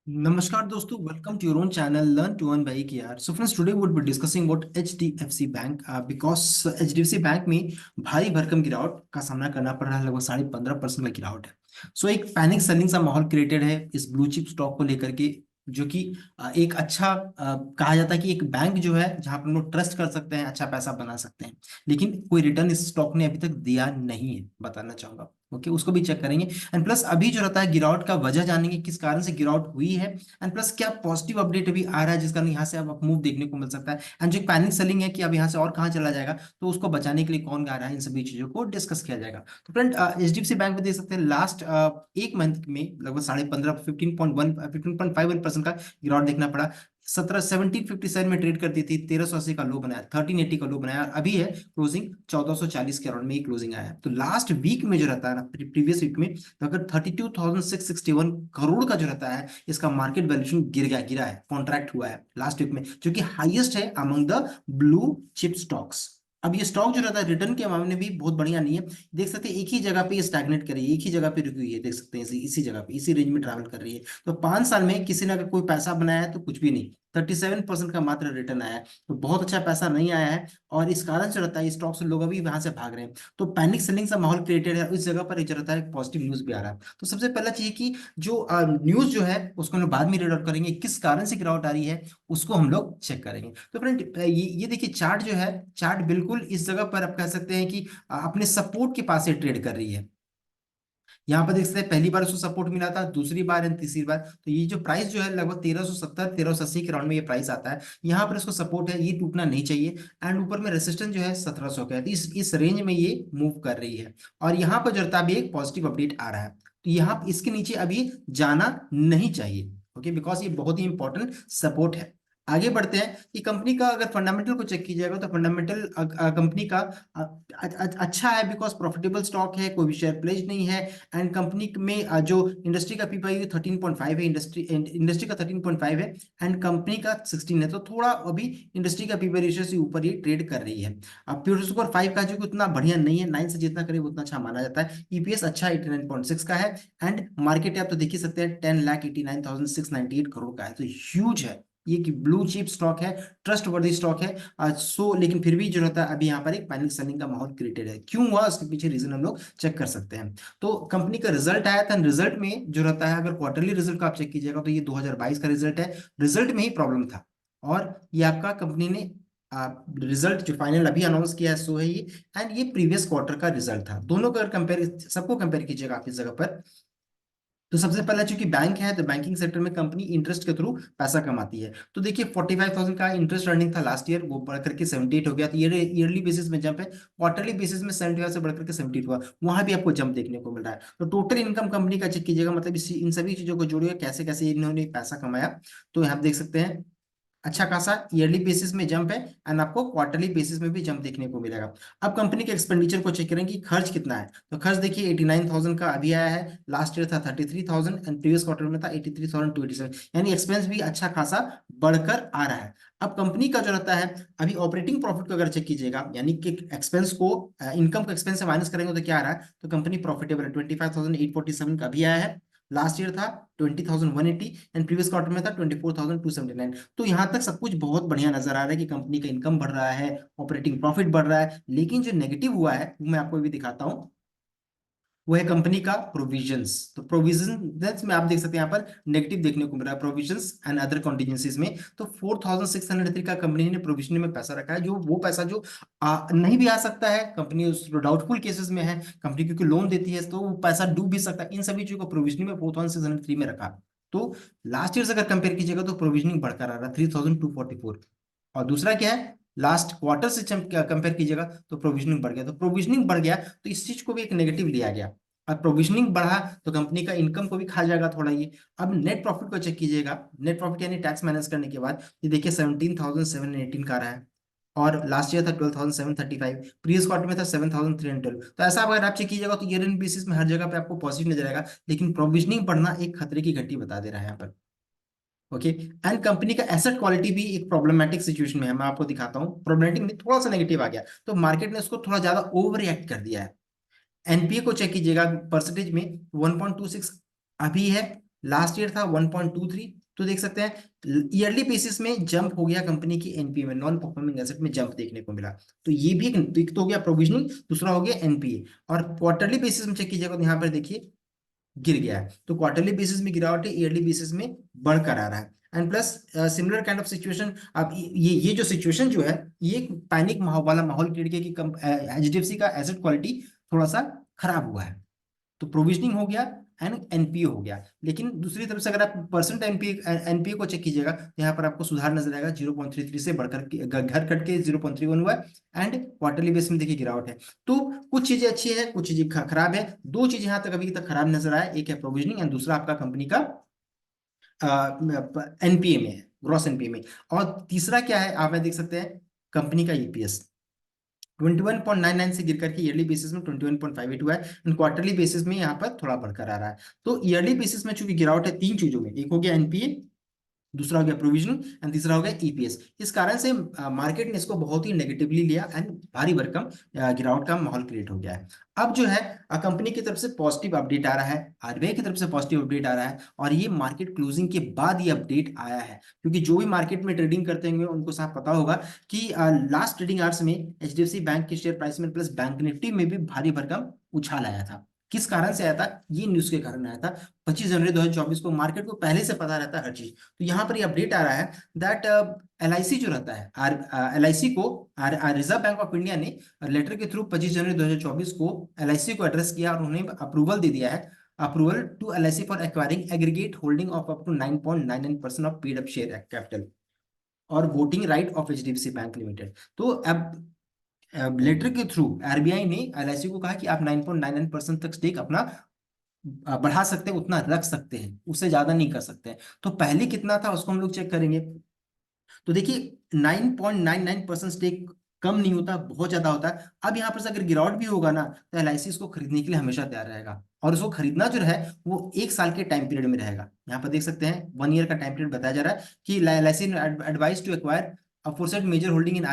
नमस्कार दोस्तों, welcome to your own channel learn to earn by KR। So friends, today would be discussing about HDFC bank because HDFC bank में भारी भरकम गिरावट का सामना करना पड़ रहा है। लगभग 15.5% का गिरावट है। सो एक पैनिक सेलिंग सा माहौल क्रिएटेड है इस ब्लू चिप स्टॉक को लेकर के, जो कि एक अच्छा कहा जाता है कि एक बैंक जो है जहां पर हम लोग ट्रस्ट कर सकते हैं, अच्छा पैसा बना सकते हैं। लेकिन कोई रिटर्न इस स्टॉक ने अभी तक दिया नहीं है, बताना चाहूंगा। ओके, उसको भी चेक करेंगे। एंड प्लस अभी जो रहता है गिरावट का वजह जानेंगे, किस कारण से गिरावट हुई है। एंड प्लस क्या पॉजिटिव अपडेट अभी आ रहा है जिस कारण यहाँ से अब मूव देखने को मिल सकता है। एंड जो पैनिक सेलिंग है कि अब यहाँ से और कहाँ चला जाएगा, तो उसको बचाने के लिए कौन गा रहा है, इन सभी चीजों को डिस्कस किया जाएगा। तो फ्रेंड, HDFC बैंक में देख सकते हैं लास्ट एक मंथ में लगभग 15.5 15.51% का गिरावट देखना पड़ा। 1757 में ट्रेड करती थी, 1380 का लो बनाया, 1380 का लो बनाया, और अभी है क्लोजिंग 1440 के अराउंड में ही क्लोजिंग आया है। तो लास्ट वीक में जो रहता है ना, प्रीवियस वीक में, तो अगर 32,661 करोड़ का जो रहता है, इसका मार्केट वैल्यूएशन गिरा है, कॉन्ट्रैक्ट हुआ है लास्ट वीक में, जो कि हाईएस्ट है among the blue chip stocks. अब ये स्टॉक जो रहता है रिटर्न के मामले में भी बहुत बढ़िया नहीं है। देख सकते हैं एक ही जगह पे स्टैग्नेट कर रही है, एक ही जगह पे रुकी हुई है। देख सकते हैं इसी जगह पे, इसी रेंज में ट्रैवल कर रही है। तो 5 साल में किसी ने अगर कोई पैसा बनाया है तो कुछ भी नहीं, 37% का मात्र रिटर्न आया है। तो बहुत अच्छा पैसा नहीं आया है, और इस कारण से रहता है स्टॉक से लोग अभी वहां से भाग रहे हैं। तो पैनिक सेलिंग सा माहौल क्रिएटेड है। इस जगह पर एक जो रहता है पॉजिटिव न्यूज भी आ रहा है। तो सबसे पहला चाहिए कि जो न्यूज जो है उसको हम लोग बाद में रीड आउट करेंगे, किस कारण से गिरावट आ रही है उसको हम लोग चेक करेंगे। तो फ्रेंड, ये देखिए चार्ट जो है, चार्ट बिल्कुल इस जगह पर आप कह सकते हैं कि अपने सपोर्ट के पास से ट्रेड कर रही है। यहाँ पर देख सकते हैं पहली बार उसको सपोर्ट मिला था, दूसरी बार एंड तीसरी बार। तो ये जो प्राइस जो है लगभग 1370 1380 के राउंड में ये प्राइस आता है। यहाँ पर इसको सपोर्ट है, ये टूटना नहीं चाहिए। एंड ऊपर में रेसिस्टेंस जो है 1700 का है। तो इस रेंज में ये मूव कर रही है। और यहाँ पर जो रहता है अभी एक पॉजिटिव अपडेट आ रहा है, तो यहाँ इसके नीचे अभी जाना नहीं चाहिए। ओके, बिकॉज ये बहुत ही इंपॉर्टेंट सपोर्ट है। आगे बढ़ते हैं कि कंपनी का अगर फंडामेंटल को चेक कीजिएगा तो फंडामेंटल कंपनी का अच्छा है, बिकॉज प्रॉफिटेबल स्टॉक है, कोई भी शेयर प्लेज नहीं है। एंड कंपनी में जो इंडस्ट्री का पीपाई 13.5 है, इंडस्ट्री का 13.5 है, एंड कंपनी का 16 है। तो थोड़ा अभी इंडस्ट्री का पीपाई रेशियो से ऊपर ही ट्रेड कर रही है। अब प्योर सुपर 5 का जो कि उतना बढ़िया नहीं है, 9 से जितना करीब उतना अच्छा माना जाता है। ईपीएस अच्छा 89.6 का है। एंड मार्केट आप तो देख ही सकते हैं 10,89,698 करोड़ का है, तो ह्यूज है। ये कि ब्लू चिप स्टॉक है, ट्रस्ट वर्दी स्टॉक है। लेकिन फिर भी जो रहता है अभी यहाँ पर एक पैनिक सेलिंग का माहौल क्रिएटेड है। क्यों हुआ उसके पीछे रीजन हम लोग चेक कर सकते हैं। तो कंपनी का रिजल्ट आया था, रिजल्ट में जो रहता है अगर क्वार्टरली रिजल्ट का आप चेक कीजिएगा तो ये 2022 का रिजल्ट है। रिजल्ट में ही प्रॉब्लम था, और ये आपका कंपनी ने रिजल्ट जो फाइनल अभी अनाउंस किया है सो है ये। एंड ये प्रीवियस क्वार्टर का रिजल्ट था। दोनों का अगर कंपेयर, सबको कंपेयर कीजिएगा आप इस जगह पर, तो सबसे पहला चूंकि बैंक है तो बैंकिंग सेक्टर में कंपनी इंटरेस्ट के थ्रू पैसा कमाती है। तो देखिए 45,000 का इंटरेस्ट अर्निंग था लास्ट ईयर, वो बढ़ करके 78 हो गया। तो ये ईयरली बेसिस में जंप है, क्वार्टरली बेसिस में 75 से बढ़कर के 78 हुआ, वहां भी आपको जंप देखने को मिल रहा है। तो टोटल इनकम कंपनी का चेक कीजिएगा, मतलब इन सभी चीजों को जोड़िए कैसे कैसे इन्होंने पैसा कमाया। तो यहाँ आप देख सकते हैं अच्छा खासा ईयरली बेसिस में जंप है, एंड आपको क्वार्टरली बेसिस में भी जंप देखने को मिलेगा। अब कंपनी के एक्सपेंडिचर को चेक करें कि खर्च कितना है। तो खर्च देखिए 89,000 का अभी आया है, लास्ट ईयर था 33,000, एंड प्रीवियस क्वार्टर में था 83,287, यानी एक्सपेंस भी अच्छा खासा बढ़कर आ रहा है। अब कंपनी का जो रहता है अभी ऑपरेटिंग प्रॉफिट को अगर चेक कीजिएगा, यानी कि एक्सपेंस को इनकम को एक्सपेंस से माइनस करेंगे तो क्या आ रहा है, तो कंपनी प्रॉफिटेबल है। 25,847 का अभी आया है, लास्ट ईयर था 20,180, एंड प्रीवियस क्वार्टर में था 24,279। तो यहां तक सब कुछ बहुत बढ़िया नजर आ रहा है कि कंपनी का इनकम बढ़ रहा है, ऑपरेटिंग प्रॉफिट बढ़ रहा है। लेकिन जो नेगेटिव हुआ है वो मैं आपको भी दिखाता हूं, वो है कंपनी का प्रोविजंस। तो प्रोविजंस में आप देख सकते हैं यहाँ पर नेगेटिव देखने को मिल रहा है, प्रोविजंस एंड अदर कॉन्टीजेंसीज में। तो 4,603 का कंपनी ने प्रोविजन में पैसा रखा है, जो वो पैसा जो नहीं भी आ सकता है, कंपनी उस डाउटफुल केसेस में है, कंपनी क्योंकि लोन देती है तो वो पैसा डूब भी सकता है। इन सभी चीजों को प्रोविजनिंग में 4,603 में रखा। तो लास्ट ईयर से अगर कंपेयर कीजिएगा तो प्रोविजनिंग बढ़कर आ रहा है 3,244। और दूसरा क्या है, लास्ट क्वार्टर से कंपेयर कीजिएगा तो प्रोविजनिंग बढ़ गया। तो प्रोविजनिंग बढ़ गया तो इस चीज को भी एक नेगेटिव लिया गया। अब प्रोविजनिंग बढ़ा तो कंपनी का इनकम को भी खा जाएगा थोड़ा ये। अब नेट प्रॉफिट को चेक कीजिएगा, नेट प्रॉफिट यानी टैक्स माइनस करने के बाद, ये देखिए 17,718 का रहा है, और लास्ट ईयर था 12,735, प्रीवियस क्वार्टर में था 7,312। तो ऐसा अगर आप चेक कीजिएगा तो ईयर एंड बेसिस में हर जगह पे आपको पॉजिटिव नजर आएगा। लेकिन प्रोविजनिंग बढ़ना एक खतरे की घंटी बता दे रहा है यहाँ पर। ओके, एंड कंपनी का एसेट क्वालिटी भी एक प्रॉब्लमेटिक सिचुएशन में है। मैं आपको दिखाता हूँ, प्रॉब्लमेटिक में थोड़ा सा नेगेटिव आ गया, तो मार्केट ने उसको थोड़ा ज्यादा ओवर रिएक्ट कर दिया है। एनपीए को चेक कीजिएगा परसेंटेज में 1.26 अभी है, लास्ट ईयर था 1.23। तो देख सकते हैं ईयरली बेसिस में जंप हो गया कंपनी की एनपीए में, नॉन परफॉर्मिंग एसेट में जंप देखने को मिला। तो ये भी एक तो हो गया प्रोविजनिंग, दूसरा हो गया एनपीए। और क्वार्टरली बेसिस में चेक कीजिएगा तो यहाँ पर देखिए गिर गया है। तो क्वार्टरली बेसिस में गिरावट है, ईयरली बेसिस में बढ़कर आ रहा है। And plus similar kind of situation, अब ये जो सिचुएशन जो है, ये एक पैनिक माहौल वाला माहौल क्रिएट किया कि एचडीएफसी का एसेट क्वालिटी थोड़ा सा खराब हुआ है। तो प्रोविजनिंग हो गया एंड एनपीए हो गया। लेकिन दूसरी तरफ से अगर आप परसेंट एनपीए एनपीए को चेक कीजिएगा तो यहाँ पर आपको सुधार नजर आएगा, 0.33 से बढ़कर घर कट के 0.31 हुआ है। एंड क्वार्टरली बेस में देखिए गिरावट है। तो कुछ चीजें अच्छी है, कुछ चीजें खराब है। दो चीजें यहाँ तक अभी तक खराब नजर आया, एक है प्रोविजनिंग एंड दूसरा आपका कंपनी का एनपीए में है, ग्रॉस एनपीए में। और तीसरा क्या है आप देख सकते हैं, कंपनी का ईपीएस 21.99 से गिर करके ईयरली बेसिस में 21.58 हुआ है एंड क्वार्टरली बेसिस में यहाँ पर थोड़ा बढ़कर आ रहा है। तो ईयरली बेसिस में चूंकि गिरावट है तीन चीजों में, एक हो गया एनपीए, दूसरा हो गया प्रोविजन एंड तीसरा हो गया ईपीएस। इस कारण से मार्केट ने इसको बहुत ही नेगेटिवली लिया एंड भारी भरकम गिरावट का माहौल क्रिएट हो गया है। अब जो है कंपनी की तरफ से पॉजिटिव अपडेट आ रहा है, आरबीआई की तरफ से पॉजिटिव अपडेट आ रहा है, और ये मार्केट क्लोजिंग के बाद ये अपडेट आया है। क्योंकि जो भी मार्केट में ट्रेडिंग करते होंगे उनको साफ पता होगा कि लास्ट ट्रेडिंग आवर्स में एचडीएफसी बैंक के शेयर प्राइस में प्लस बैंक निफ्टी में भी भारी भरकम उछाल आया था। किस कारण से आया था? ये न्यूज के कारण आया था। 25 जनवरी 2024 को मार्केट को पहले से पता रहता है हर चीज। तो यहाँ पर ये अपडेट आ रहा है दैट एलआईसी जो रहता है, एलआईसी को रिजर्व बैंक ऑफ इंडिया ने लेटर के थ्रू 25 जनवरी 2024 को एलआईसी को एड्रेस किया और उन्हें अप्रूवल दे दिया है, approval to LIC for acquiring aggregate holding of up to 9.99% of paid up share capital और voting right of HDFC bank limited. तो अब लेटर के थ्रू आरबीआई ने एलआईसी को कहा कि आप 9.99% तक स्टेक अपना बढ़ा सकते हैं, उतना रख सकते हैं, उससे ज्यादा नहीं कर सकते हैं। तो पहले कितना था उसको हम लोग चेक करेंगे। तो देखिए 9.99% स्टेक कम नहीं होता, बहुत ज्यादा होता है। अब यहाँ पर से अगर गिरावट भी होगा ना तो एलआईसी इसको खरीदने के लिए हमेशा तैयार रहेगा, और उसको खरीदना जो है वो 1 साल के टाइम पीरियड में रहेगा। यहाँ पर देख सकते हैं 1 ईयर का टाइम पीरियड बताया जा रहा है कि LIC advise to acquire aforesaid major holding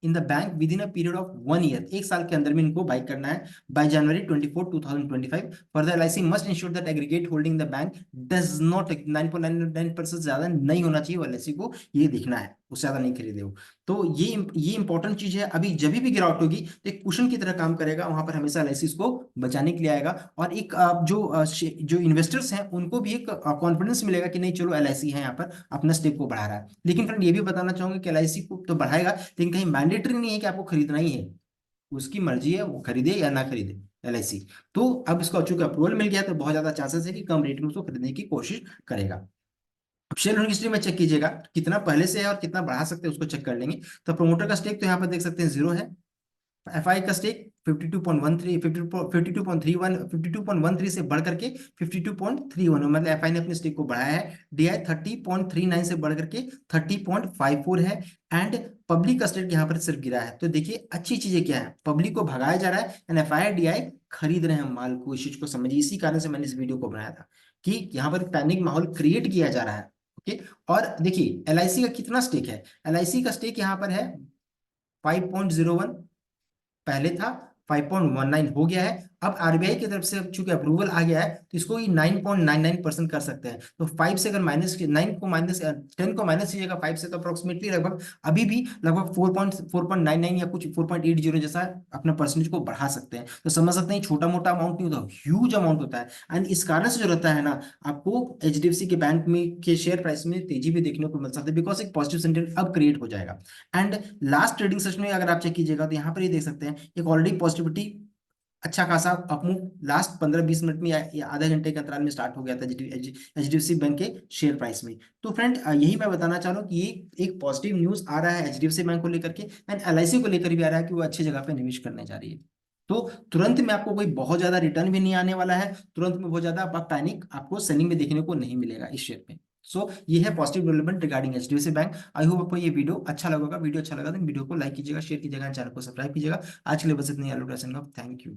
in the bank within a period of 1 year, 1 साल के अंदर में इनको बाई करना है by January 24 2025। Further LIC must ensure that aggregate holding the bank does not 9.99% ज्यादा नहीं होना चाहिए एलआईसी को, ये देखना है उससे ज्यादा नहीं खरीदे हो। तो ये इंपॉर्टेंट चीज है। अभी जब भी गिरावट होगी तो एक कुशन की तरह काम करेगा, वहां पर हमेशा एलआईसी इसको बचाने के लिए आएगा। और एक जो इन्वेस्टर्स हैं उनको भी एक कॉन्फिडेंस मिलेगा कि नहीं चलो एलआईसी है यहाँ पर अपना स्टेक को बढ़ा रहा है। लेकिन फ्रेंड ये भी बताना चाहूंगा कि एलआईसी को तो बढ़ाएगा, लेकिन कहीं मैंडेटरी नहीं है कि आपको खरीदना ही है, उसकी मर्जी है वो खरीदे या ना खरीदे एलआईसी। तो अब इसको चूंकि अप्रूवल मिल गया तो बहुत ज्यादा चांसेस है कि कम रेट में उसको खरीदने की कोशिश करेगा। अब शेयर होल्डिंग हिस्ट्री में चेक कीजिएगा कितना पहले से है और कितना बढ़ा सकते हैं उसको चेक कर लेंगे। तो प्रमोटर का स्टेक तो यहाँ पर देख सकते हैं 0 है। एफआई का स्टेक 52.13 52.31 52.13 से बढ़ करके 52.31, मतलब एफआई ने अपने स्टेक को बढ़ाया है। डीआई 30.39 से बढ़ करके 30.54 है। एंड पब्लिक का स्टेक यहाँ पर सिर्फ गिरा है। तो देखिए अच्छी चीजें क्या है, पब्लिक को भगाया जा रहा है एंड एफआई डीआई खरीद रहे हैं माल को। इस चीज को समझिए, इसी कारण से मैंने इस वीडियो को बनाया था कि यहाँ पर पैनिक माहौल क्रिएट किया जा रहा है। ओके, और देखिए एलआईसी का कितना स्टेक है, एलआईसी का स्टेक यहाँ पर है 5.01, पहले था 5.19 हो गया है। अब आरबीआई की तरफ से अब चूंकि अप्रूवल आ गया है तो इसको ये 9.99% कर सकते हैं। तो 5 से अगर माइनस 9 को माइनस 10 को माइनस कीजिएगा 5 से तो अप्रोक्सीमेटली लगभग अभी भी लगभग 4.99 या कुछ 4.80 जैसा अपना परसेंटेज को बढ़ा सकते हैं। तो समझ सकते हैं छोटा मोटा अमाउंट नहीं होता, ह्यूज अमाउंट होता है। एंड इस कारण से जो रहता है ना, आपको एचडीएफसी के बैंक में के शेयर प्राइस में तेजी भी देखने को मिल सकती है, बिकॉज एक पॉजिटिव सेंटिमेंट अब क्रिएट हो जाएगा। एंड लास्ट ट्रेडिंग सेशन में अगर आप चेक कीजिएगा तो यहाँ पर ये देख सकते हैं एक ऑलरेडी पॉजिटिविटी अच्छा खासा अपमूव लास्ट 15-20 मिनट में या आधे घंटे के अंतराल में स्टार्ट हो गया था एचडीएफसी बैंक के शेयर प्राइस में। तो फ्रेंड यही मैं बताना चाह रहा हूँ कि ये एक पॉजिटिव न्यूज आ रहा है एचडीएफसी बैंक को लेकर के एंड एलआईसी को लेकर भी आ रहा है कि वो अच्छी जगह पे निवेश करने जा रही है। तो तुरंत में आपको कोई बहुत ज्यादा रिटर्न भी नहीं आने वाला है, तुरंत में बहुत ज्यादा पैनिक आपको सेलिंग में देखने को नहीं मिलेगा इस शेयर में। सो ये है positive development regarding HDFC bank. I hope आपको ये वीडियो अच्छा लगा। वीडियो अच्छा लगा तो वीडियो को लाइक कीजिएगा, शेयर कीजिएगा, चैनल को सब्सक्राइब कीजिएगा। आज के लिए बस इतनी। Thank you.